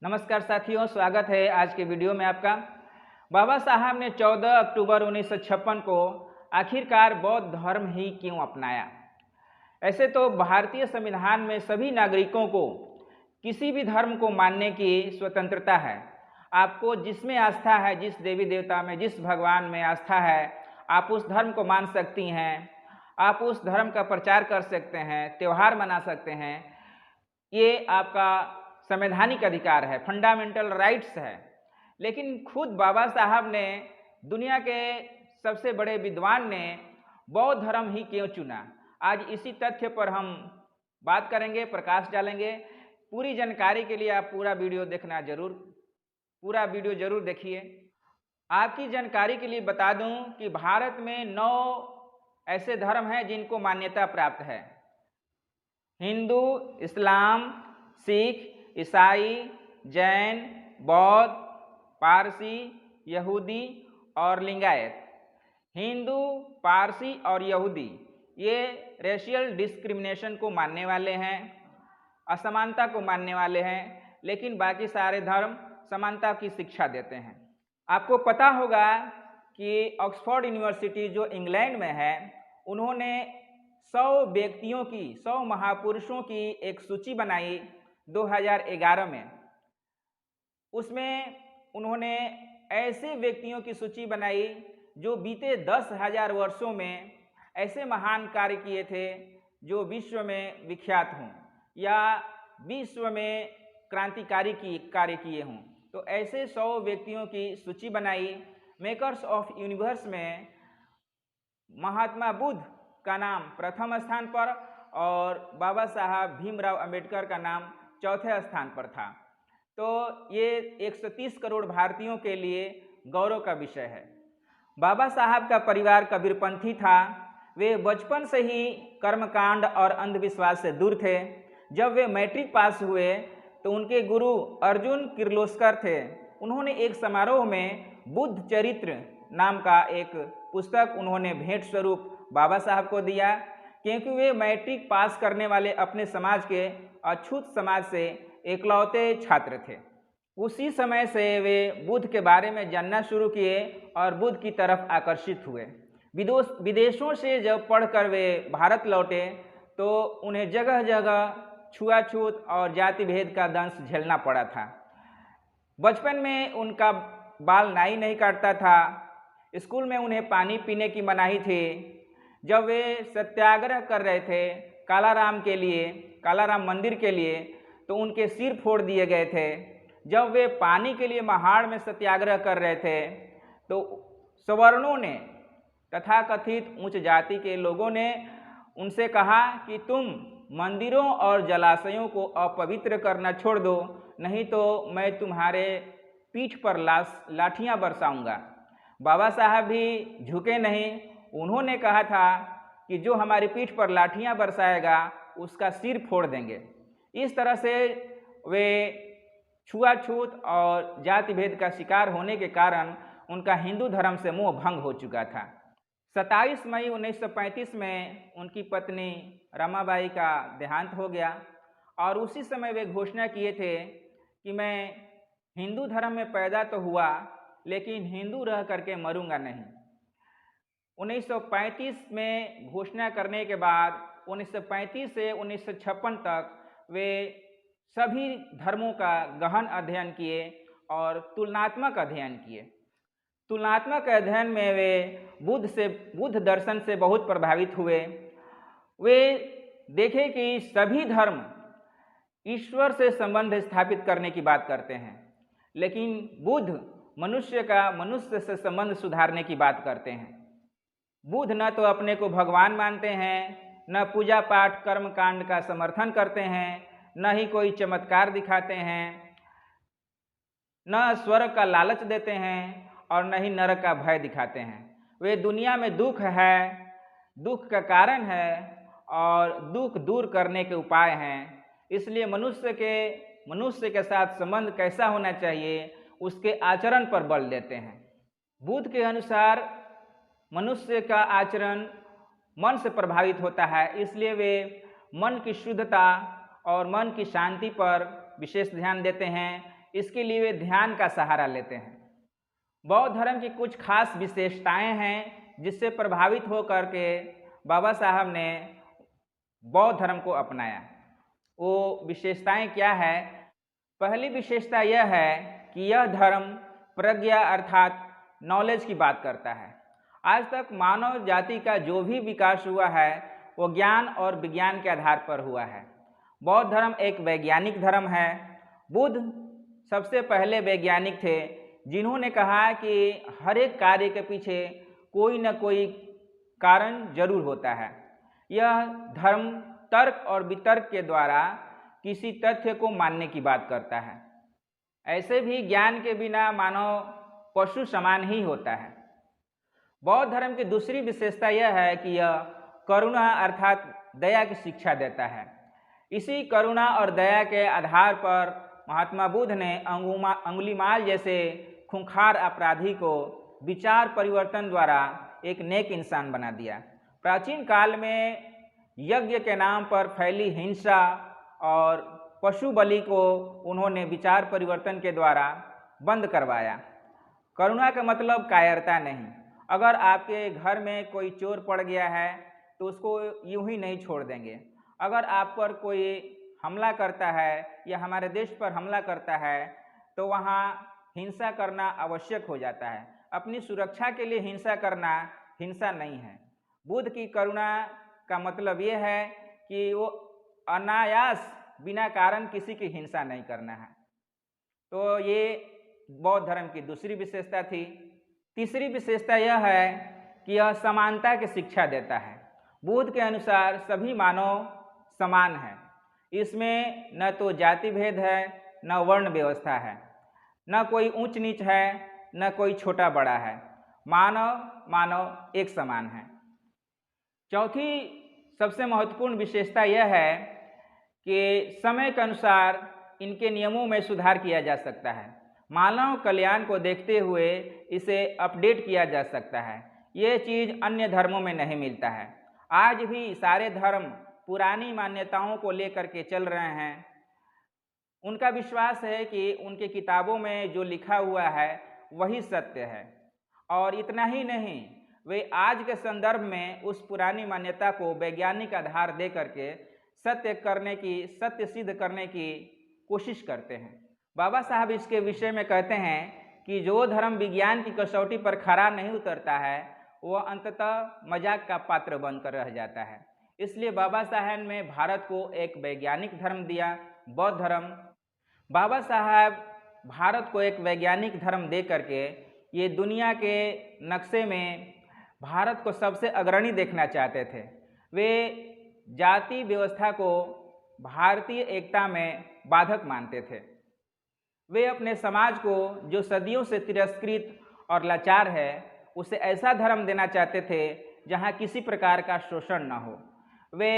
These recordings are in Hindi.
नमस्कार साथियों, स्वागत है आज के वीडियो में आपका। बाबा साहब ने 14 अक्टूबर 1956 को आखिरकार बौद्ध धर्म ही क्यों अपनाया? ऐसे तो भारतीय संविधान में सभी नागरिकों को किसी भी धर्म को मानने की स्वतंत्रता है। आपको जिसमें आस्था है, जिस देवी देवता में, जिस भगवान में आस्था है, आप उस धर्म को मान सकती हैं। आप उस धर्म का प्रचार कर सकते हैं, त्यौहार मना सकते हैं। ये आपका संवैधानिक अधिकार है, फंडामेंटल राइट्स है। लेकिन खुद बाबा साहब ने, दुनिया के सबसे बड़े विद्वान ने बौद्ध धर्म ही क्यों चुना? आज इसी तथ्य पर हम बात करेंगे, प्रकाश डालेंगे। पूरी जानकारी के लिए आप पूरा वीडियो जरूर देखिए। आपकी जानकारी के लिए बता दूं कि भारत में 9 ऐसे धर्म हैं जिनको मान्यता प्राप्त है। हिंदू, इस्लाम, सिख, ईसाई, जैन, बौद्ध, पारसी, यहूदी और लिंगायत। हिंदू, पारसी और यहूदी ये रेशियल डिस्क्रिमिनेशन को मानने वाले हैं, असमानता को मानने वाले हैं, लेकिन बाकी सारे धर्म समानता की शिक्षा देते हैं। आपको पता होगा कि ऑक्सफोर्ड यूनिवर्सिटी जो इंग्लैंड में है, उन्होंने 100 व्यक्तियों की, 100 महापुरुषों की एक सूची बनाई 2011 में। उसमें उन्होंने ऐसे व्यक्तियों की सूची बनाई जो बीते 10,000 वर्षों में ऐसे महान कार्य किए थे जो विश्व में विख्यात हों या विश्व में क्रांतिकारी कार्य किए हों। तो ऐसे 100 व्यक्तियों की सूची बनाई। मेकर्स ऑफ यूनिवर्स में महात्मा बुद्ध का नाम प्रथम स्थान पर और बाबा साहब भीमराव अंबेडकर का नाम चौथे स्थान पर था। तो ये 130 करोड़ भारतीयों के लिए गौरव का विषय है। बाबा साहब का परिवार कबीरपंथी था। वे बचपन से ही कर्मकांड और अंधविश्वास से दूर थे। जब वे मैट्रिक पास हुए तो उनके गुरु अर्जुन किर्लोस्कर थे। उन्होंने एक समारोह में बुद्ध चरित्र नाम का एक पुस्तक उन्होंने भेंट स्वरूप बाबा साहब को दिया, क्योंकि वे मैट्रिक पास करने वाले अपने समाज के अछूत समाज से एकलौते छात्र थे। उसी समय से वे बुद्ध के बारे में जानना शुरू किए और बुद्ध की तरफ आकर्षित हुए। विदेशों से जब पढ़कर वे भारत लौटे तो उन्हें जगह जगह छुआछूत और जाति भेद का दंश झेलना पड़ा था। बचपन में उनका बाल नाई नहीं काटता था। स्कूल में उन्हें पानी पीने की मनाही थी। जब वे सत्याग्रह कर रहे थे कालाराम मंदिर के लिए, तो उनके सिर फोड़ दिए गए थे। जब वे पानी के लिए महाड़ में सत्याग्रह कर रहे थे तो सवर्णों ने, तथाकथित उच्च जाति के लोगों ने उनसे कहा कि तुम मंदिरों और जलाशयों को अपवित्र करना छोड़ दो, नहीं तो मैं तुम्हारे पीठ पर लाठियां बरसाऊंगा। बाबा साहब भी झुके नहीं। उन्होंने कहा था कि जो हमारी पीठ पर लाठियां बरसाएगा उसका सिर फोड़ देंगे। इस तरह से वे छुआछूत और जाति भेद का शिकार होने के कारण उनका हिंदू धर्म से मोह भंग हो चुका था। 27 मई 1935 में उनकी पत्नी रमाबाई का देहांत हो गया और उसी समय वे घोषणा किए थे कि मैं हिंदू धर्म में पैदा तो हुआ, लेकिन हिंदू रह करके मरूंगा नहीं। 1935 में घोषणा करने के बाद 1935 से 1956 तक वे सभी धर्मों का गहन अध्ययन किए और तुलनात्मक अध्ययन किए। तुलनात्मक अध्ययन में वे बुद्ध दर्शन से बहुत प्रभावित हुए। वे देखे कि सभी धर्म ईश्वर से संबंध स्थापित करने की बात करते हैं, लेकिन बुद्ध मनुष्य से संबंध सुधारने की बात करते हैं। बुद्ध न तो अपने को भगवान मानते हैं, न पूजा पाठ कर्म कांड का समर्थन करते हैं, न ही कोई चमत्कार दिखाते हैं, न स्वर्ग का लालच देते हैं और न ही नरक का भय दिखाते हैं। वे दुनिया में दुख है, दुख का कारण है और दुख दूर करने के उपाय हैं। इसलिए मनुष्य के साथ संबंध कैसा होना चाहिए उसके आचरण पर बल देते हैं। बुद्ध के अनुसार मनुष्य का आचरण मन से प्रभावित होता है, इसलिए वे मन की शुद्धता और मन की शांति पर विशेष ध्यान देते हैं। इसके लिए वे ध्यान का सहारा लेते हैं। बौद्ध धर्म की कुछ खास विशेषताएं हैं जिससे प्रभावित होकर के बाबा साहब ने बौद्ध धर्म को अपनाया। वो विशेषताएं क्या है? पहली विशेषता यह है कि यह धर्म प्रज्ञा अर्थात नॉलेज की बात करता है। आज तक मानव जाति का जो भी विकास हुआ है वो ज्ञान और विज्ञान के आधार पर हुआ है। बौद्ध धर्म एक वैज्ञानिक धर्म है। बुद्ध सबसे पहले वैज्ञानिक थे जिन्होंने कहा कि हर एक कार्य के पीछे कोई न कोई कारण जरूर होता है। यह धर्म तर्क और वितर्क के द्वारा किसी तथ्य को मानने की बात करता है। ऐसे भी ज्ञान के बिना मानव पशु समान ही होता है। बौद्ध धर्म की दूसरी विशेषता यह है कि यह करुणा अर्थात दया की शिक्षा देता है। इसी करुणा और दया के आधार पर महात्मा बुद्ध ने अंगुलीमाल जैसे खूंखार अपराधी को विचार परिवर्तन द्वारा एक नेक इंसान बना दिया। प्राचीन काल में यज्ञ के नाम पर फैली हिंसा और पशु बलि को उन्होंने विचार परिवर्तन के द्वारा बंद करवाया। करुणा का मतलब कायरता नहीं। अगर आपके घर में कोई चोर पड़ गया है तो उसको यूं ही नहीं छोड़ देंगे। अगर आप पर कोई हमला करता है या हमारे देश पर हमला करता है तो वहाँ हिंसा करना आवश्यक हो जाता है। अपनी सुरक्षा के लिए हिंसा करना हिंसा नहीं है। बुद्ध की करुणा का मतलब ये है कि वो अनायास बिना कारण किसी की हिंसा नहीं करना है। तो ये बौद्ध धर्म की दूसरी विशेषता थी। तीसरी विशेषता यह है कि यह समानता की शिक्षा देता है। बुद्ध के अनुसार सभी मानव समान है। इसमें न तो जाति भेद है न वर्ण व्यवस्था है, न कोई ऊंच नीच है न कोई छोटा बड़ा है। मानव एक समान है। चौथी सबसे महत्वपूर्ण विशेषता यह है कि समय के अनुसार इनके नियमों में सुधार किया जा सकता है। मानव कल्याण को देखते हुए इसे अपडेट किया जा सकता है। ये चीज़ अन्य धर्मों में नहीं मिलता है। आज भी सारे धर्म पुरानी मान्यताओं को लेकर के चल रहे हैं। उनका विश्वास है कि उनके किताबों में जो लिखा हुआ है वही सत्य है। और इतना ही नहीं, वे आज के संदर्भ में उस पुरानी मान्यता को वैज्ञानिक आधार दे करके सत्य सिद्ध करने की कोशिश करते हैं। बाबा साहब इसके विषय में कहते हैं कि जो धर्म विज्ञान की कसौटी पर खरा नहीं उतरता है वह अंततः मजाक का पात्र बनकर रह जाता है। इसलिए बाबा साहब ने भारत को एक वैज्ञानिक धर्म दिया, बौद्ध धर्म। बाबा साहब भारत को एक वैज्ञानिक धर्म दे करके ये दुनिया के नक्शे में भारत को सबसे अग्रणी देखना चाहते थे। वे जाति व्यवस्था को भारतीय एकता में बाधक मानते थे। वे अपने समाज को जो सदियों से तिरस्कृत और लाचार है उसे ऐसा धर्म देना चाहते थे जहां किसी प्रकार का शोषण न हो। वे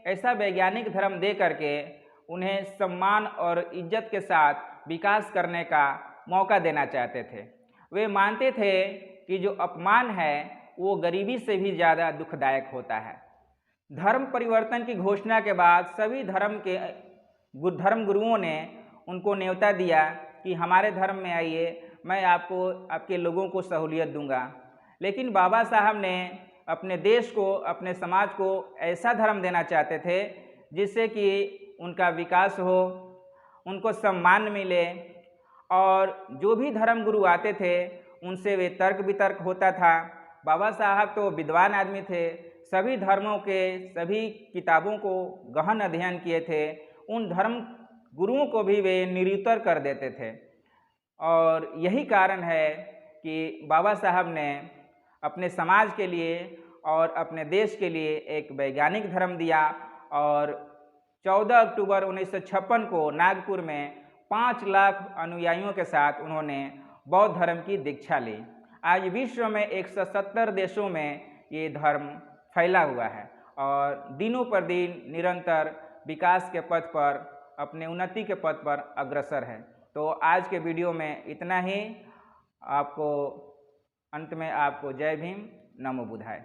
ऐसा वैज्ञानिक धर्म दे करके उन्हें सम्मान और इज्जत के साथ विकास करने का मौका देना चाहते थे। वे मानते थे कि जो अपमान है वो गरीबी से भी ज़्यादा दुखदायक होता है। धर्म परिवर्तन की घोषणा के बाद सभी धर्म गुरुओं ने उनको न्योता दिया कि हमारे धर्म में आइए, मैं आपको आपके लोगों को सहूलियत दूंगा। लेकिन बाबा साहब ने अपने देश को, अपने समाज को ऐसा धर्म देना चाहते थे जिससे कि उनका विकास हो, उनको सम्मान मिले। और जो भी धर्म गुरु आते थे उनसे वे तर्क वितर्क होता था। बाबा साहब तो विद्वान आदमी थे, सभी धर्मों के सभी किताबों को गहन अध्ययन किए थे। उन धर्म गुरुओं को भी वे निरुत्तर कर देते थे। और यही कारण है कि बाबा साहब ने अपने समाज के लिए और अपने देश के लिए एक वैज्ञानिक धर्म दिया। और 14 अक्टूबर 1956 को नागपुर में 5 लाख अनुयायियों के साथ उन्होंने बौद्ध धर्म की दीक्षा ली। आज विश्व में 170 देशों में ये धर्म फैला हुआ है और दिनों पर दिन निरंतर विकास के पथ पर, अपने उन्नति के पथ पर अग्रसर है। तो आज के वीडियो में इतना ही। अंत में आपको जय भीम, नमो बुद्धाय।